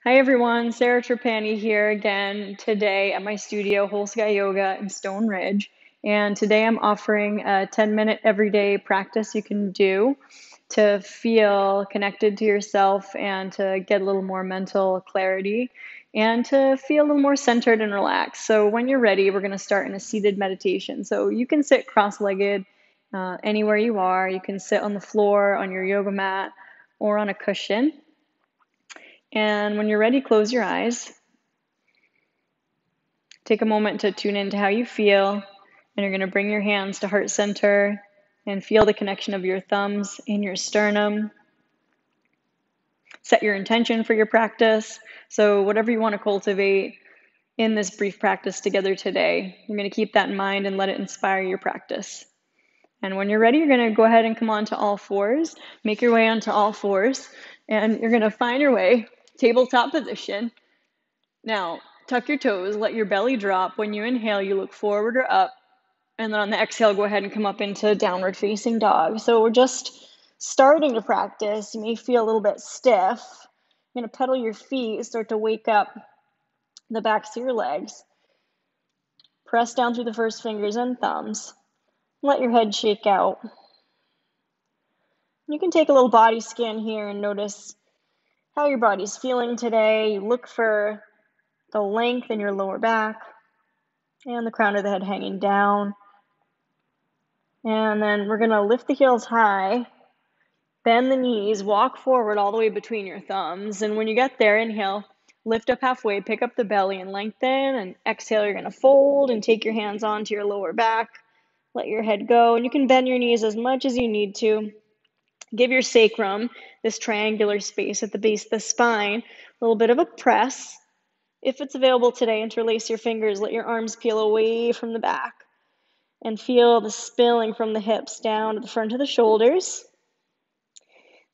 Hi everyone, Sarah Trapani here again today at my studio, Whole Sky Yoga in Stone Ridge. And today I'm offering a 10-minute everyday practice you can do to feel connected to yourself and to get a little more mental clarity and to feel a little more centered and relaxed. So when you're ready, we're going to start in a seated meditation. So you can sit cross-legged anywhere you are. You can sit on the floor, on your yoga mat, or on a cushion. And when you're ready, close your eyes. Take a moment to tune into how you feel, and you're going to bring your hands to heart center and feel the connection of your thumbs in your sternum. Set your intention for your practice. So whatever you want to cultivate in this brief practice together today, you're going to keep that in mind and let it inspire your practice. And when you're ready, you're going to go ahead and come onto all fours. Make your way onto all fours, and you're going to find your way, tabletop position. Now, tuck your toes, let your belly drop. When you inhale, you look forward or up. And then on the exhale, go ahead and come up into downward facing dog. So we're just starting to practice. You may feel a little bit stiff. You're going to pedal your feet, start to wake up the backs of your legs. Press down through the first fingers and thumbs. Let your head shake out. You can take a little body scan here and notice how your body's feeling today. You look for the length in your lower back and the crown of the head hanging down. And then we're going to lift the heels high, bend the knees, walk forward all the way between your thumbs. And when you get there, inhale, lift up halfway, pick up the belly and lengthen. And exhale, you're going to fold and take your hands onto your lower back. Let your head go. And you can bend your knees as much as you need to. Give your sacrum, this triangular space at the base of the spine, a little bit of a press. If it's available today, interlace your fingers. Let your arms peel away from the back. And feel the spilling from the hips down to the front of the shoulders.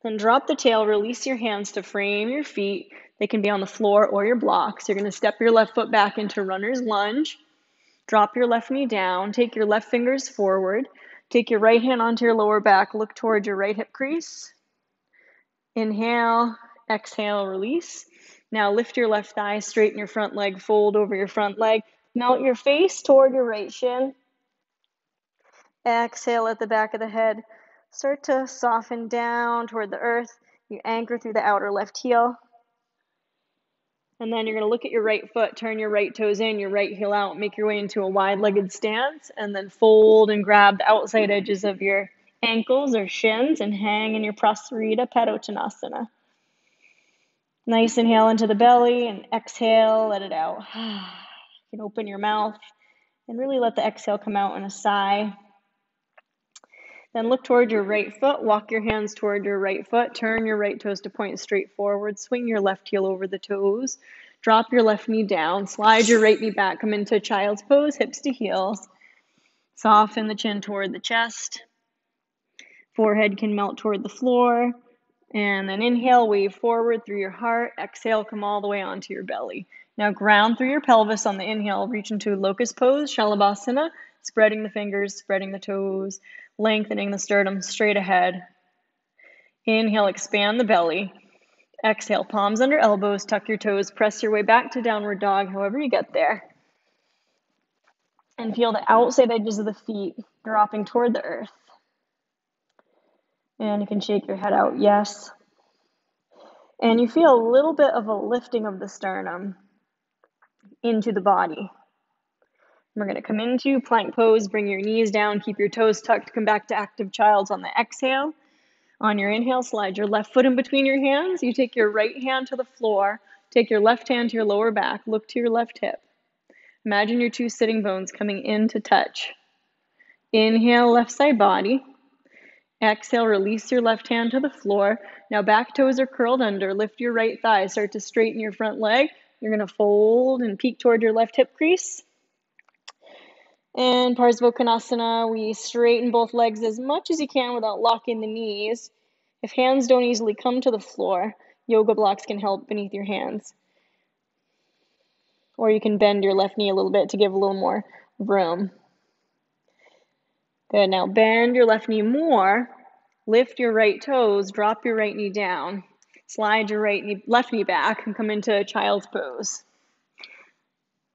Then drop the tail, release your hands to frame your feet. They can be on the floor or your blocks. You're going to step your left foot back into runner's lunge. Drop your left knee down. Take your left fingers forward. Take your right hand onto your lower back. Look towards your right hip crease. Inhale, exhale, release. Now lift your left thigh, straighten your front leg, fold over your front leg. Melt your face toward your right shin. Exhale at the back of the head. Start to soften down toward the earth. You anchor through the outer left heel. And then you're going to look at your right foot, turn your right toes in, your right heel out, make your way into a wide-legged stance, and then fold and grab the outside edges of your ankles or shins and hang in your Prasarita Padottanasana. Nice inhale into the belly and exhale, let it out. You can open your mouth and really let the exhale come out in a sigh. Then look toward your right foot, walk your hands toward your right foot, turn your right toes to point straight forward, swing your left heel over the toes, drop your left knee down, slide your right knee back, come into child's pose, hips to heels, soften the chin toward the chest, forehead can melt toward the floor, and then inhale, wave forward through your heart, exhale, come all the way onto your belly. Now ground through your pelvis on the inhale, reach into locust pose, Shalabhasana, spreading the fingers, spreading the toes, lengthening the sternum straight ahead. Inhale, expand the belly. Exhale, palms under elbows, tuck your toes, press your way back to downward dog, however you get there. And feel the outside edges of the feet dropping toward the earth. And you can shake your head out, yes. And you feel a little bit of a lifting of the sternum into the body. We're going to come into plank pose, bring your knees down, keep your toes tucked, come back to active child's on the exhale. On your inhale, slide your left foot in between your hands. You take your right hand to the floor, take your left hand to your lower back, look to your left hip. Imagine your two sitting bones coming in to touch. Inhale, left side body. Exhale, release your left hand to the floor. Now back toes are curled under. Lift your right thigh. Start to straighten your front leg. You're going to fold and peek toward your left hip crease. And Parsvottanasana, we straighten both legs as much as you can without locking the knees. If hands don't easily come to the floor, yoga blocks can help beneath your hands. Or you can bend your left knee a little bit to give a little more room. Good, now bend your left knee more. Lift your right toes, drop your right knee down. Slide your left knee back and come into child's pose.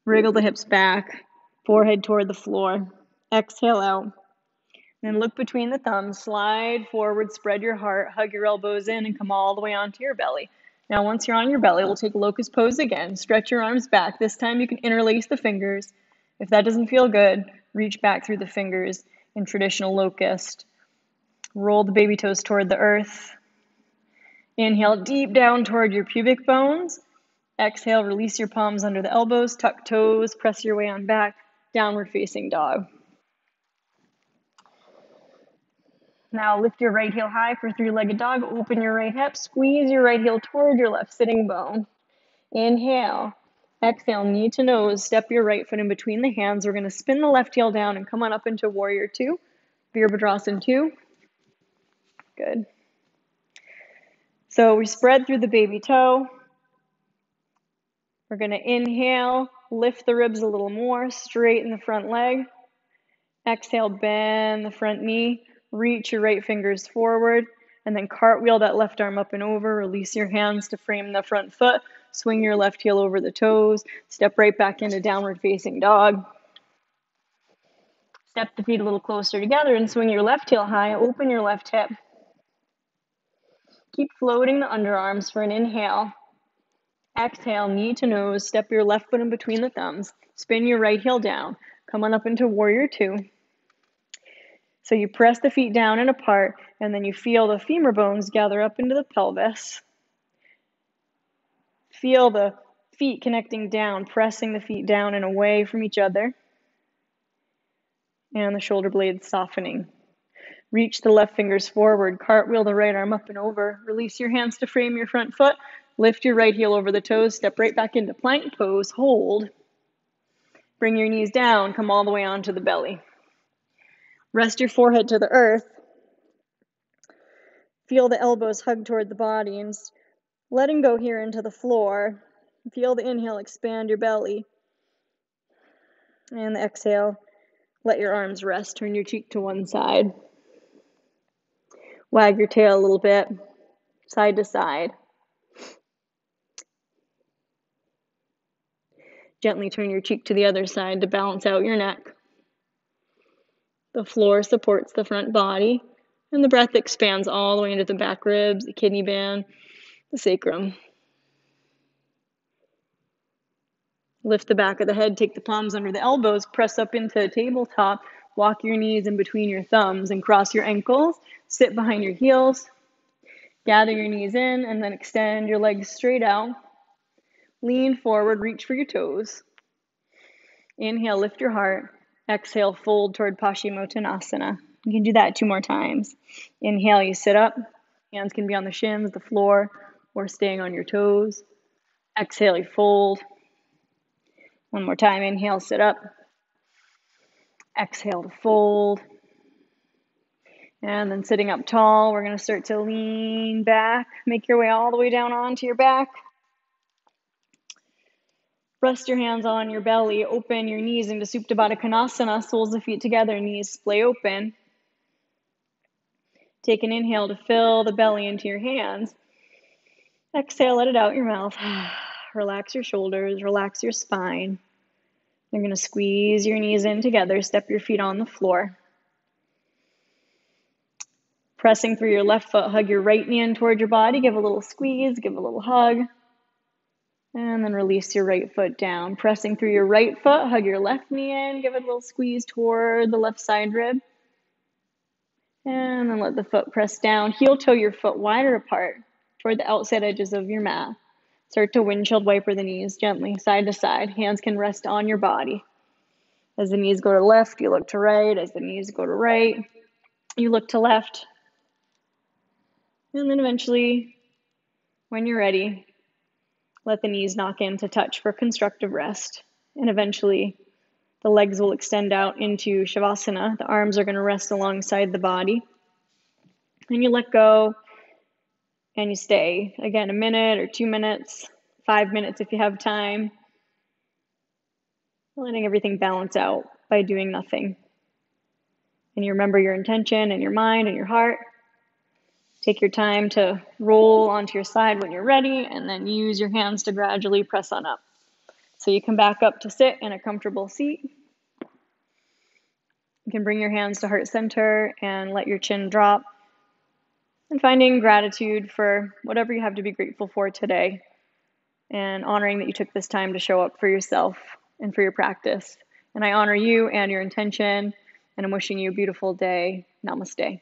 Wriggle the hips back, forehead toward the floor. Exhale out. Then look between the thumbs, slide forward, spread your heart, hug your elbows in, and come all the way onto your belly. Now, once you're on your belly, we'll take locust pose again. Stretch your arms back. This time you can interlace the fingers. If that doesn't feel good, reach back through the fingers in traditional locust. Roll the baby toes toward the earth. Inhale deep down toward your pubic bones. Exhale, release your palms under the elbows, tuck toes, press your way on back, downward facing dog. Now lift your right heel high for three-legged dog. Open your right hip. Squeeze your right heel toward your left sitting bone. Inhale. Exhale, knee to nose. Step your right foot in between the hands. We're going to spin the left heel down and come on up into Warrior 2. Virabhadrasana 2. Good. So we spread through the baby toe. We're going to inhale, lift the ribs a little more, straighten the front leg. Exhale, bend the front knee. Reach your right fingers forward, and then cartwheel that left arm up and over. Release your hands to frame the front foot. Swing your left heel over the toes. Step right back into downward facing dog. Step the feet a little closer together and swing your left heel high. Open your left hip. Keep floating the underarms for an inhale. Exhale, knee to nose. Step your left foot in between the thumbs. Spin your right heel down. Come on up into Warrior 2. So you press the feet down and apart, and then you feel the femur bones gather up into the pelvis. Feel the feet connecting down, pressing the feet down and away from each other. And the shoulder blades softening. Reach the left fingers forward, cartwheel the right arm up and over. Release your hands to frame your front foot. Lift your right heel over the toes, step right back into plank pose, hold. Bring your knees down, come all the way onto the belly. Rest your forehead to the earth. Feel the elbows hug toward the body and letting go here into the floor. Feel the inhale expand your belly. And the exhale, let your arms rest. Turn your cheek to one side. Wag your tail a little bit, side to side. Gently turn your cheek to the other side to balance out your neck. The floor supports the front body, and the breath expands all the way into the back ribs, the kidney band, the sacrum. Lift the back of the head, take the palms under the elbows, press up into tabletop, walk your knees in between your thumbs and cross your ankles, sit behind your heels, gather your knees in, and then extend your legs straight out. Lean forward, reach for your toes. Inhale, lift your heart. Exhale, fold toward Paschimottanasana. You can do that 2 more times. Inhale, you sit up. Hands can be on the shins, the floor, or staying on your toes. Exhale, you fold. 1 more time. Inhale, sit up. Exhale to fold. And then sitting up tall, we're going to start to lean back. Make your way all the way down onto your back. Rest your hands on your belly. Open your knees into Supta Baddha Konasana. Soles of feet together, knees splay open. Take an inhale to fill the belly into your hands. Exhale, let it out your mouth. Relax your shoulders, relax your spine. You're going to squeeze your knees in together. Step your feet on the floor. Pressing through your left foot, hug your right knee in toward your body. Give a little squeeze, give a little hug. And then release your right foot down. Pressing through your right foot, hug your left knee in. Give it a little squeeze toward the left side rib. And then let the foot press down. Heel toe your foot wider apart toward the outside edges of your mat. Start to windshield wiper the knees gently, side to side. Hands can rest on your body. As the knees go to left, you look to right. As the knees go to right, you look to left. And then eventually, when you're ready, let the knees knock in to touch for constructive rest. And eventually, the legs will extend out into Shavasana. The arms are going to rest alongside the body. And you let go, and you stay. Again, 1 minute or 2 minutes, 5 minutes if you have time. Letting everything balance out by doing nothing. And you remember your intention and your mind and your heart. Take your time to roll onto your side when you're ready, and then use your hands to gradually press on up. So you come back up to sit in a comfortable seat. You can bring your hands to heart center and let your chin drop. And finding gratitude for whatever you have to be grateful for today, and honoring that you took this time to show up for yourself and for your practice. And I honor you and your intention, and I'm wishing you a beautiful day. Namaste.